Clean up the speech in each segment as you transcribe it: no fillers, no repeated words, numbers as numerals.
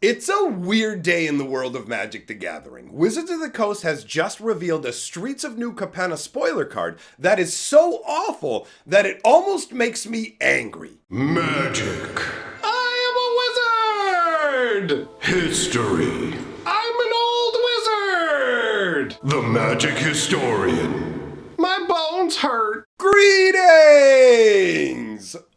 It's a weird day in the world of Magic the Gathering. Wizards of the Coast has just revealed a Streets of New Capenna spoiler card that is so awful that it almost makes me angry. Magic. I am a wizard! History. I'm an old wizard! The Magic Historian. My bones hurt. Greetings!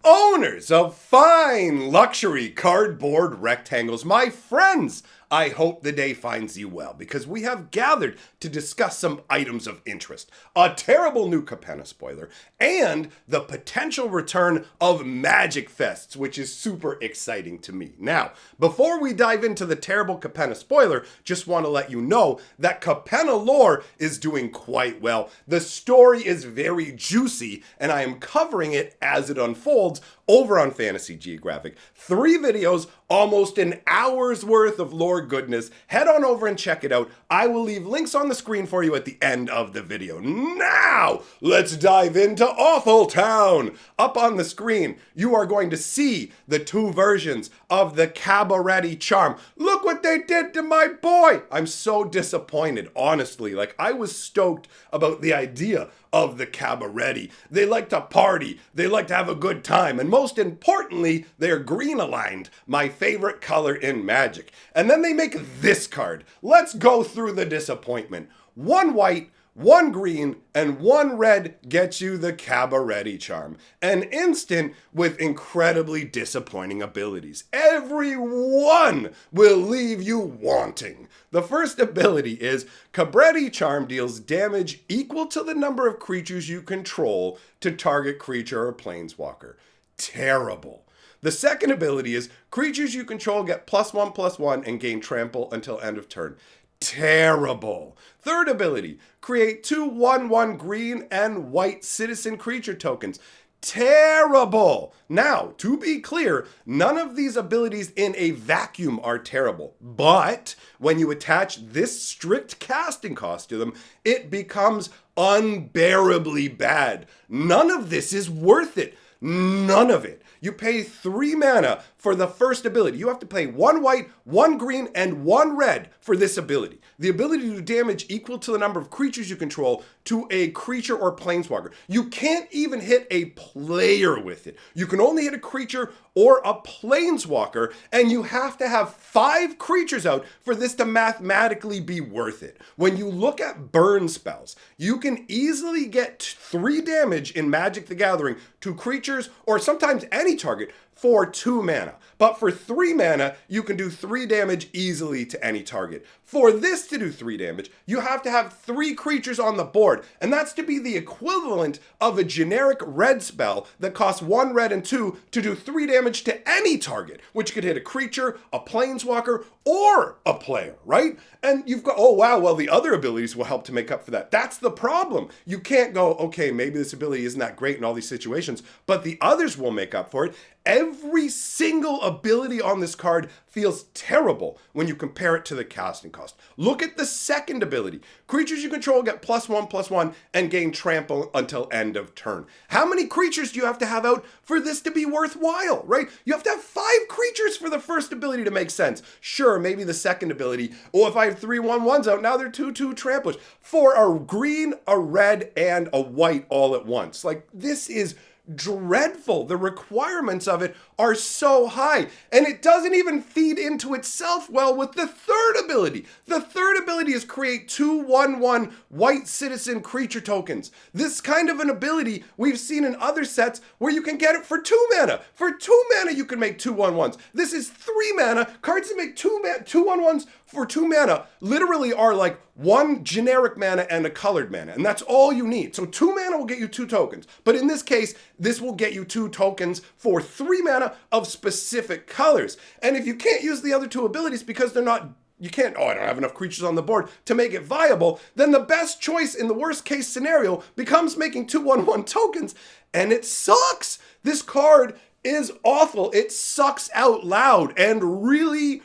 Owners of fine luxury cardboard rectangles, my friends! I hope the day finds you well, because we have gathered to discuss some items of interest. A terrible new Capenna spoiler, and the potential return of Magicfests, which is super exciting to me. Now, before we dive into the terrible Capenna spoiler, just want to let you know that Capenna lore is doing quite well. The story is very juicy, and I am covering it as it unfolds over on Fantasy Geographic. 3 videos, almost an hour's worth of lore goodness. Head on over and check it out. I will leave links on the screen for you at the end of the video. Now, let's dive into Awful Town. Up on the screen, you are going to see the 2 versions of the Cabaret charm. Look what they did to my boy. I'm so disappointed, honestly. I was stoked about the idea of the Cabaret. They like to party, they like to have a good time, and most importantly, they are green aligned, my favorite color in Magic. And then they make this card. Let's go through the disappointment. 1 white, 1 green, and 1 red gets you the Cabaret charm. An instant with incredibly disappointing abilities. Every one will leave you wanting. The first ability is Cabaret charm deals damage equal to the number of creatures you control to target creature or planeswalker. Terrible. The second ability is creatures you control get +1/+1 and gain trample until end of turn. Terrible. Third ability, create 2 1/1 green and white citizen creature tokens. Terrible. Now, to be clear, none of these abilities in a vacuum are terrible, but when you attach this strict casting cost to them, it becomes unbearably bad. None of this is worth it. None of it. You pay 3 mana for the first ability. You have to pay 1 white, 1 green, and 1 red for this ability. The ability to do damage equal to the number of creatures you control to a creature or planeswalker. You can't even hit a player with it. You can only hit a creature or a planeswalker, and you have to have 5 creatures out for this to mathematically be worth it. When you look at burn spells, you can easily get 3 damage in Magic the Gathering to creatures or sometimes any target for 2 mana. But for 3 mana, you can do 3 damage easily to any target. For this to do 3 damage, you have to have 3 creatures on the board, and that's to be the equivalent of a generic red spell that costs 1 red and 2 to do 3 damage to any target, which could hit a creature, a planeswalker, or a player, right? And you've got, oh wow, well the other abilities will help to make up for that. That's the problem. You can't go, okay, maybe this ability isn't that great in all these situations, but the others will make up for it. Every single ability on this card feels terrible when you compare it to the casting cost. Look at the second ability. Creatures you control get +1/+1 and gain trample until end of turn. How many creatures do you have to have out for this to be worthwhile, right? You have to have 5 creatures for the first ability to make sense. Sure, maybe the second ability, oh, if I have 3 1/1s out, now they're 2/2 tramplers. For a green, a red, and a white all at once. This is dreadful. The requirements of it are so high, and it doesn't even feed into itself well with the third ability. The third ability is create 2 1/1 white citizen creature tokens. This kind of an ability we've seen in other sets where you can get it for 2 mana. For 2 mana you can make 2 1/1s. This is 3 mana. Cards that make 2 1/1s for 2 mana literally are 1 generic mana and a colored mana, and that's all you need. So 2 mana will get you 2 tokens, but in this case, this will get you 2 tokens for 3 mana of specific colors. And if you can't use the other 2 abilities because they're not, you can't, I don't have enough creatures on the board to make it viable, then the best choice in the worst case scenario becomes making 2 1/1 tokens, and it sucks. This card is awful. It sucks out loud and really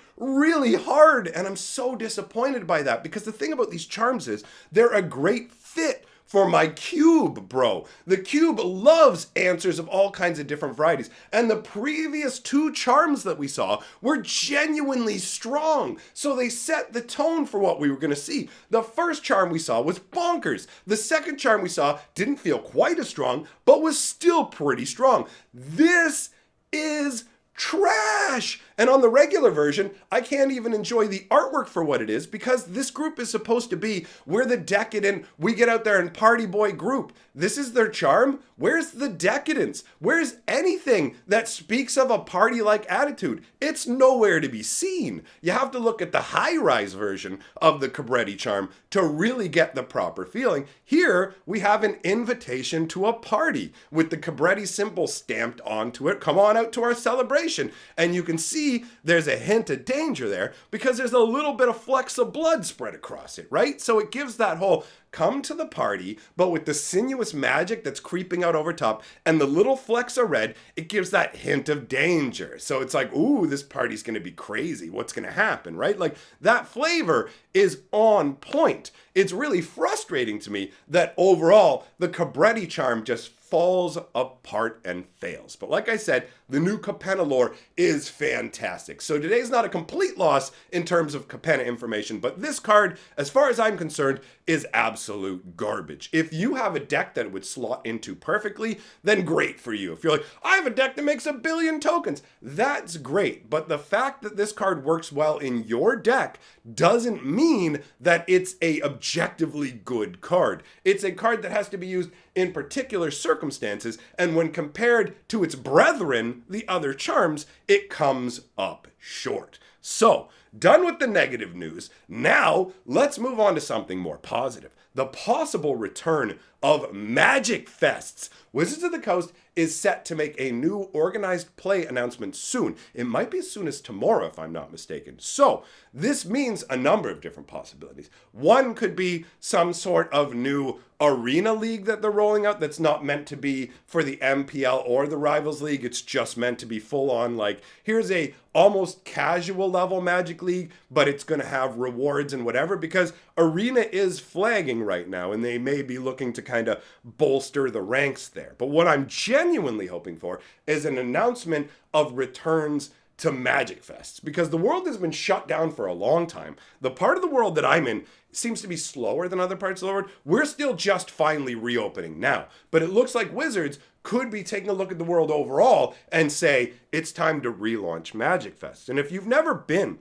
hard, and I'm so disappointed by that, because the thing about these charms is they're a great fit for my cube, bro. The cube loves answers of all kinds of different varieties. And the previous 2 charms that we saw were genuinely strong. So they set the tone for what we were going to see. The first charm we saw was bonkers. The second charm we saw didn't feel quite as strong, but was still pretty strong. This is trash. And on the regular version, I can't even enjoy the artwork for what it is because this group is supposed to be, we're the decadent, we get out there and party boy group. This is their charm. Where's the decadence? Where's anything that speaks of a party-like attitude? It's nowhere to be seen. You have to look at the high-rise version of the Cabretti charm to really get the proper feeling. Here, we have an invitation to a party with the Cabretti symbol stamped onto it. Come on out to our celebration. And you can see there's a hint of danger there because there's a little bit of flecks of blood spread across it, right? So it gives that whole come to the party, but with the sinuous magic that's creeping out over top and the little flecks of red, it gives that hint of danger. So it's like, ooh, this party's going to be crazy. What's going to happen, right? Like that flavor is on point. It's really frustrating to me that overall the Cabretti charm just falls apart and fails. But like I said, the new Capenna lore is fantastic. So today's not a complete loss in terms of Capenna information, but this card, as far as I'm concerned, is absolute garbage. If you have a deck that it would slot into perfectly, then great for you. If you're like, I have a deck that makes 1 billion tokens, that's great. But the fact that this card works well in your deck doesn't mean that it's a objectively good card. It's a card that has to be used in particular circumstances, and when compared to its brethren, the other charms, it comes up short. So, done with the negative news, now let's move on to something more positive. The possible return of Magicfests. Wizards of the Coast is set to make a new organized play announcement soon. It might be as soon as tomorrow, if I'm not mistaken. So, this means a number of different possibilities. One could be some sort of new arena league that they're rolling out that's not meant to be for the MPL or the Rivals League. It's just meant to be full on, like, here's a almost casual level Magic League, but it's going to have rewards and whatever, because arena is flagging right now and they may be looking to kind of bolster the ranks there. But what I'm genuinely hoping for is an announcement of returns to Magicfests, because the world has been shut down for a long time. The part of the world that I'm in seems to be slower than other parts of the world. We're still just finally reopening now, but it looks like Wizards could be taking a look at the world overall and say it's time to relaunch Magicfest. And if you've never been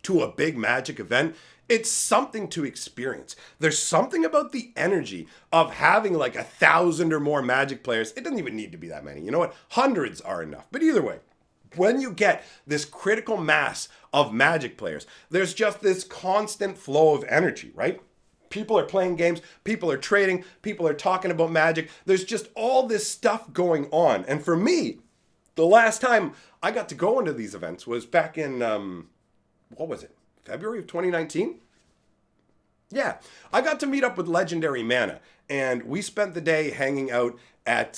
to a big Magic event, it's something to experience. There's something about the energy of having like 1,000 or more Magic players. It doesn't even need to be that many. You know what? Hundreds are enough. But either way, when you get this critical mass of Magic players, there's just this constant flow of energy, right? People are playing games, people are trading, people are talking about Magic. There's just all this stuff going on. And for me, the last time I got to go into these events was back in, February of 2019? Yeah, I got to meet up with Legendary Mana, and we spent the day hanging out at,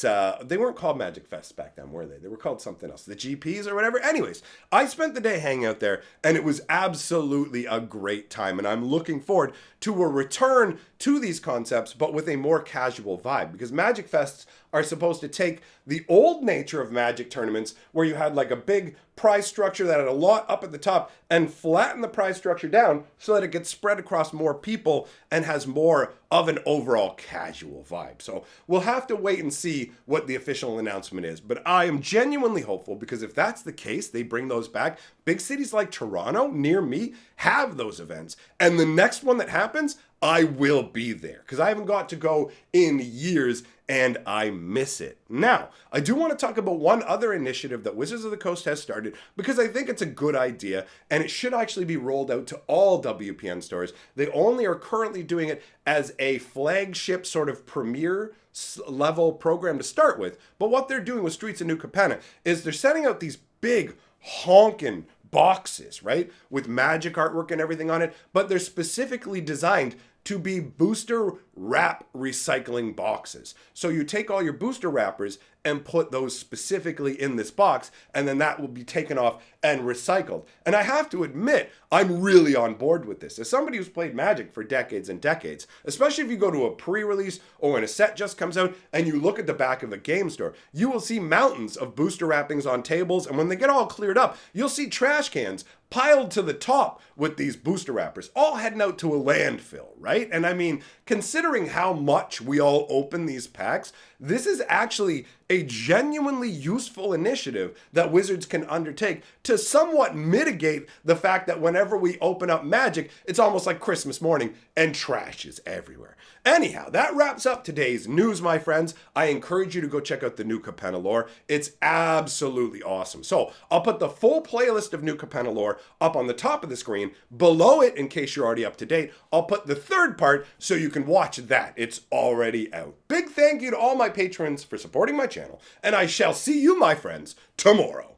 they weren't called Magicfests back then, were they? They were called something else, the GPs or whatever. Anyways, I spent the day hanging out there, and it was absolutely a great time, and I'm looking forward to a return to these concepts, but with a more casual vibe, because Magicfests are supposed to take the old nature of Magic tournaments, where you had like a big prize structure that had a lot up at the top, and flatten the prize structure down so that it gets spread across more people and has more of an overall casual vibe. So we'll have to wait and see what the official announcement is, but I am genuinely hopeful, because if that's the case, they bring those back. Big cities like Toronto, near me, have those events, and the next one that happens, I will be there, because I haven't got to go in years and I miss it. Now, I do want to talk about one other initiative that Wizards of the Coast has started, because I think it's a good idea and it should actually be rolled out to all WPN stores. They only are currently doing it as a flagship sort of premier level program to start with. But what they're doing with Streets of New Capenna is they're sending out these big honkin' boxes, right? With Magic artwork and everything on it, but they're specifically designed to be booster wrap recycling boxes. So you take all your booster wrappers and put those specifically in this box, and then that will be taken off and recycled. And I have to admit, I'm really on board with this. As somebody who's played Magic for decades and decades, especially if you go to a pre-release or when a set just comes out and you look at the back of the game store, you will see mountains of booster wrappings on tables, and when they get all cleared up, you'll see trash cans piled to the top with these booster wrappers, all heading out to a landfill, right? And I mean, considering how much we all open these packs, this is actually a genuinely useful initiative that Wizards can undertake to somewhat mitigate the fact that whenever we open up Magic, it's almost like Christmas morning and trash is everywhere. Anyhow, that wraps up today's news, my friends. I encourage you to go check out the new Capenna lore. It's absolutely awesome. So I'll put the full playlist of new Capenna lore up on the top of the screen. Below it, in case you're already up to date, I'll put the third part so you can watch that. It's already out. Big thank you to all my patrons for supporting my channel, and I shall see you, my friends, tomorrow.